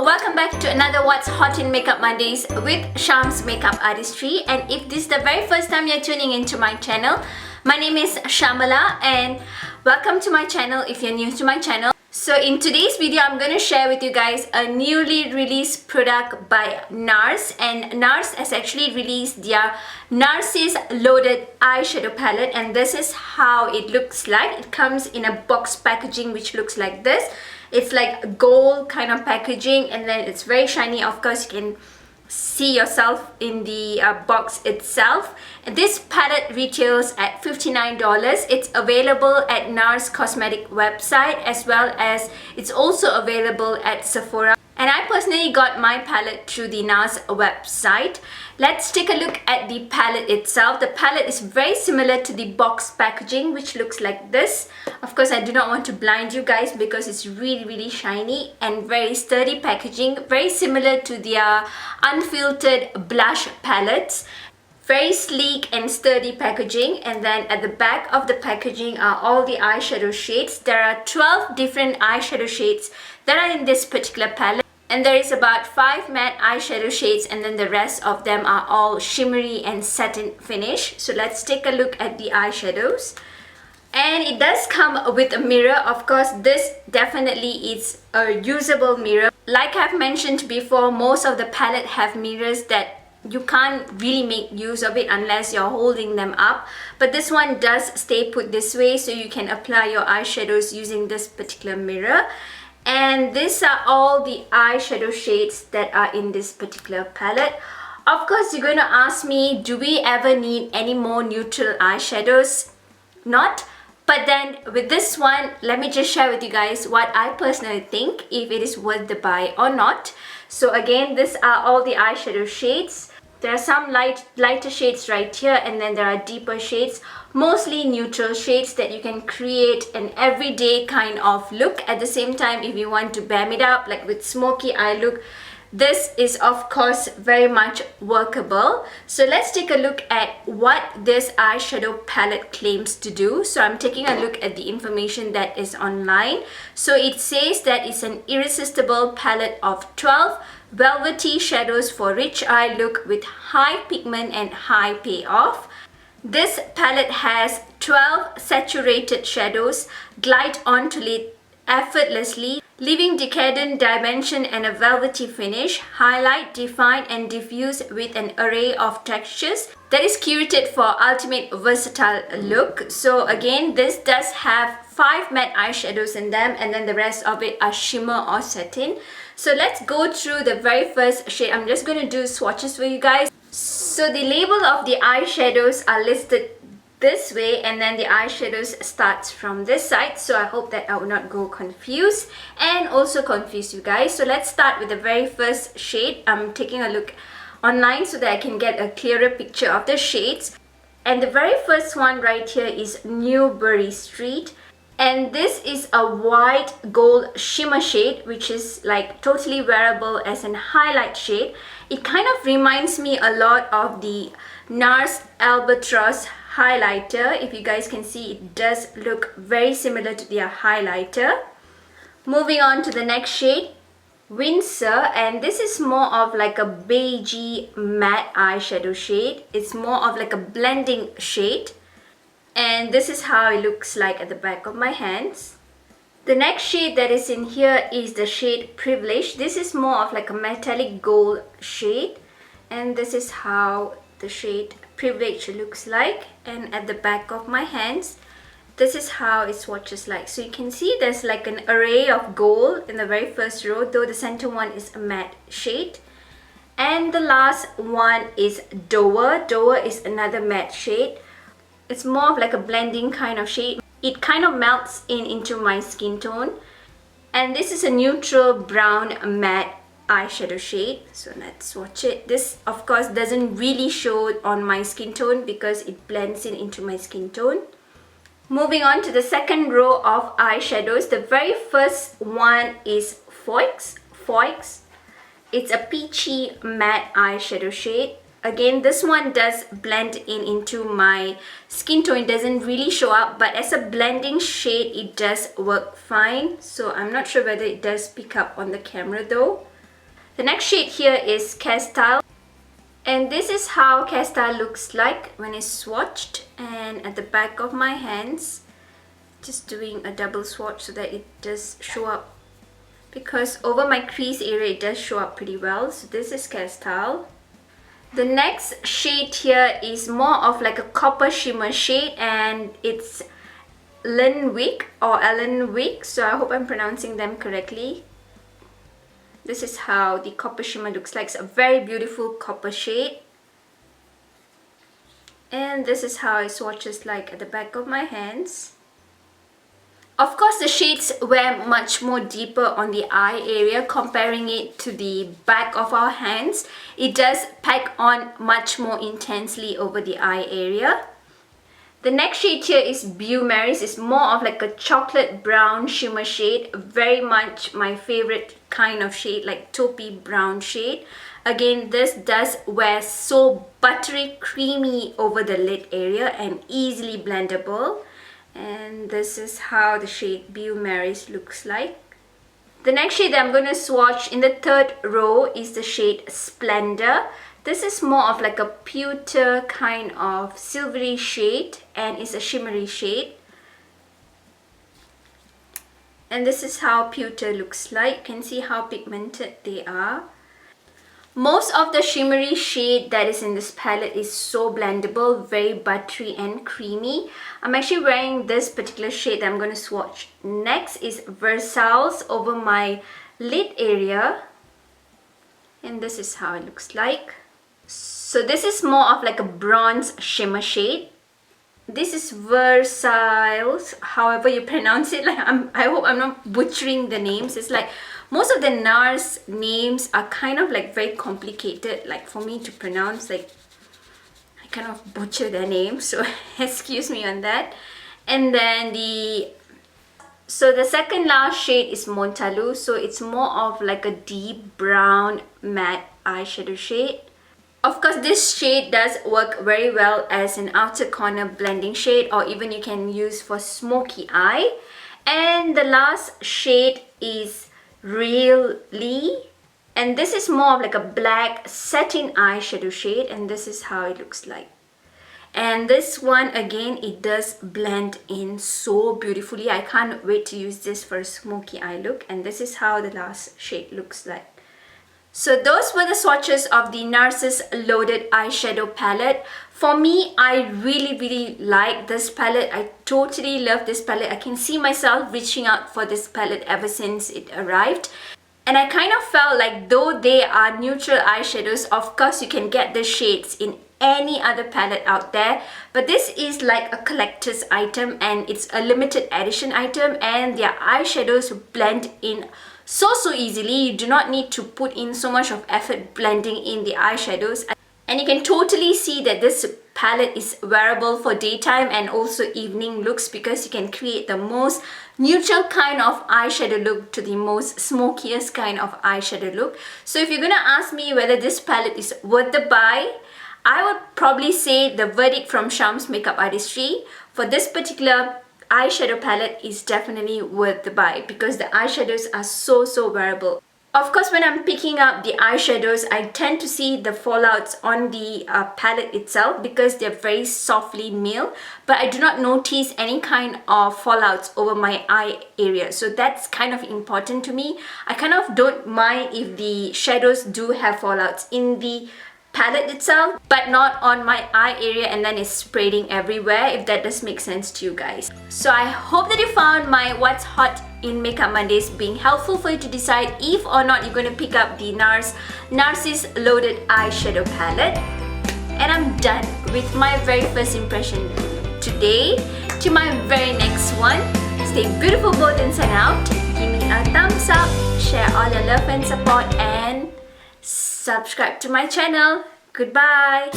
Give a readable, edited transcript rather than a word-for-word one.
welcome back to another What's Hot in Makeup Mondays with Sham's Makeup Artistry. And if this is the very first time you're tuning into my channel, my name is Shamala and welcome to my channel if you're new to my channel. So in today's video, I'm going to share with you guys a newly released product by Nars, and Nars has actually released their Narsiisit Loaded Eyeshadow Palette, and this is how it looks like. It comes in a box packaging which looks like this. It's like gold kind of packaging, and then it's very shiny. Of course, you can see yourself in the box itself. This palette retails at $59. It's available at Nars Cosmetic website, as well as it's also available at Sephora. And I personally got my palette through the Nars website. Let's take a look at the palette itself. The palette is very similar to the box packaging, which looks like this. Of course, I do not want to blind you guys because it's really shiny and very sturdy packaging, very similar to their unfiltered blush palettes. Very sleek and sturdy packaging, and then at the back of the packaging are all the eyeshadow shades. There are 12 different eyeshadow shades that are in this particular palette, and there is about 5 matte eyeshadow shades, and then the rest of them are all shimmery and satin finish. So let's take a look at the eyeshadows. And it does come with a mirror. Of course, this definitely is a usable mirror. Like I've mentioned before, most of the palette have mirrors that you can't really make use of it unless you're holding them up, but this one does stay put this way, so you can apply your eyeshadows using this particular mirror. And these are all the eyeshadow shades that are in this particular palette. Of course, you're going to ask me, do we ever need any more neutral eyeshadows? Not. But then with this one, let me just share with you guys what I personally think, if it is worth the buy or not. So again, these are all the eyeshadow shades. There are some lighter shades right here, and then there are deeper shades, mostly neutral shades that you can create an everyday kind of look. At the same time, if you want to bam it up like with smoky eye look, this is of course very much workable. So let's take a look at what this eyeshadow palette claims to do. So I'm taking a look at the information that is online. So it says that it's an irresistible palette of 12 velvety shadows for rich eye look with high pigment and high payoff. This palette has 12 saturated shadows glide onto lid effortlessly, leaving decadent dimension and a velvety finish, highlight, define and diffuse with an array of textures that is curated for ultimate versatile look. So again, this does have 5 matte eyeshadows in them, and then the rest of it are shimmer or satin. So let's go through the very first shade. I'm just going to do swatches for you guys. So the label of the eyeshadows are listed this way, and then the eyeshadows starts from this side. So I hope that I will not go confused and also confuse you guys. So let's start with the very first shade. I'm taking a look online so that I can get a clearer picture of the shades. And the very first one right here is Newbury Street. And this is a white gold shimmer shade, which is like totally wearable as an highlight shade. It kind of reminds me a lot of the Nars Albatross highlighter. If you guys can see, it does look very similar to their highlighter. Moving on to the next shade, Windsor, and this is more of like a beigey matte eyeshadow shade. It's more of like a blending shade. And this is how it looks like at the back of my hands. The next shade that is in here is the shade Privilege. This is more of like a metallic gold shade. And this is how the shade Privilege looks like. And at the back of my hands, this is how it swatches like. So you can see there's like an array of gold in the very first row, though the center one is a matte shade. And the last one is Dover. Dover is another matte shade. It's more of like a blending kind of shade. It kind of melts into my skin tone. And this is a neutral brown matte eyeshadow shade. So let's swatch it. This of course doesn't really show on my skin tone because it blends into my skin tone. Moving on to the second row of eyeshadows. The very first one is Foix. It's a peachy matte eyeshadow shade. Again, this one does blend into my skin tone. It doesn't really show up, but as a blending shade, it does work fine. So I'm not sure whether it does pick up on the camera though. The next shade here is Castile. And this is how Castile looks like when it's swatched. And at the back of my hands, just doing a double swatch so that it does show up. Because over my crease area, it does show up pretty well. So this is Castile. The next shade here is more of like a copper shimmer shade, and it's Lenwick or Ellenwick, so I hope I'm pronouncing them correctly. This is how the copper shimmer looks like. It's a very beautiful copper shade. And this is how it swatches like at the back of my hands. Of course, the shades wear much more deeper on the eye area comparing it to the back of our hands. It does pack on much more intensely over the eye area. The next shade here is Beaumaris. It's more of like a chocolate brown shimmer shade. Very much my favorite kind of shade, like taupey brown shade. Again, this does wear so buttery creamy over the lid area and easily blendable. And this is how the shade Beaumaris looks like. The next shade that I'm going to swatch in the third row is the shade Splendor. This is more of like a pewter kind of silvery shade, and it's a shimmery shade. And this is how pewter looks like. You can see how pigmented they are. Most of the shimmery shade that is in this palette is so blendable, very buttery and creamy. I'm actually wearing this particular shade that I'm going to swatch next is Versailles over my lid area. And this is how it looks like. So this is more of like a bronze shimmer shade. This is Versailles, however you pronounce it. Like I hope I'm not butchering the names. It's like most of the Nars names are kind of like very complicated, like for me to pronounce. Like I kind of butcher their names, so excuse me on that. And then the second last shade is Montalou. So it's more of like a deep brown matte eyeshadow shade. Of course, this shade does work very well as an outer corner blending shade, or even you can use for smoky eye. And the last shade is Really, and this is more of like a black satin eyeshadow shade, and this is how it looks like. And this one, again, it does blend in so beautifully. I can't wait to use this for a smoky eye look. And this is how the last shade looks like. So those were the swatches of the Narcissus Loaded Eyeshadow Palette. For me, I really like this palette. I totally love this palette. I can see myself reaching out for this palette ever since it arrived. And I kind of felt like though they are neutral eyeshadows, of course you can get the shades in any other palette out there. But this is like a collector's item, and it's a limited edition item, and their eyeshadows blend in so easily. You do not need to put in so much of effort blending in the eyeshadows, and you can totally see that this palette is wearable for daytime and also evening looks, because you can create the most neutral kind of eyeshadow look to the most smokiest kind of eyeshadow look. So if you're gonna ask me whether this palette is worth the buy, I would probably say the verdict from Sham's Makeup Artistry for this particular eyeshadow palette is definitely worth the buy, because the eyeshadows are so wearable. Of course, when I'm picking up the eyeshadows, I tend to see the fallouts on the palette itself because they're very softly milled, but I do not notice any kind of fallouts over my eye area. So that's kind of important to me. I kind of don't mind if the shadows do have fallouts in the palette itself, but not on my eye area and then it's spreading everywhere, if that does make sense to you guys. So I hope that you found my What's Hot in Makeup Mondays being helpful for you to decide if or not you're going to pick up the Nars Narcissus Loaded Eyeshadow Palette. And I'm done with my very first impression today. To my very next one, stay beautiful both inside and out. Give me a thumbs up, share all your love and support, and subscribe to my channel. Goodbye.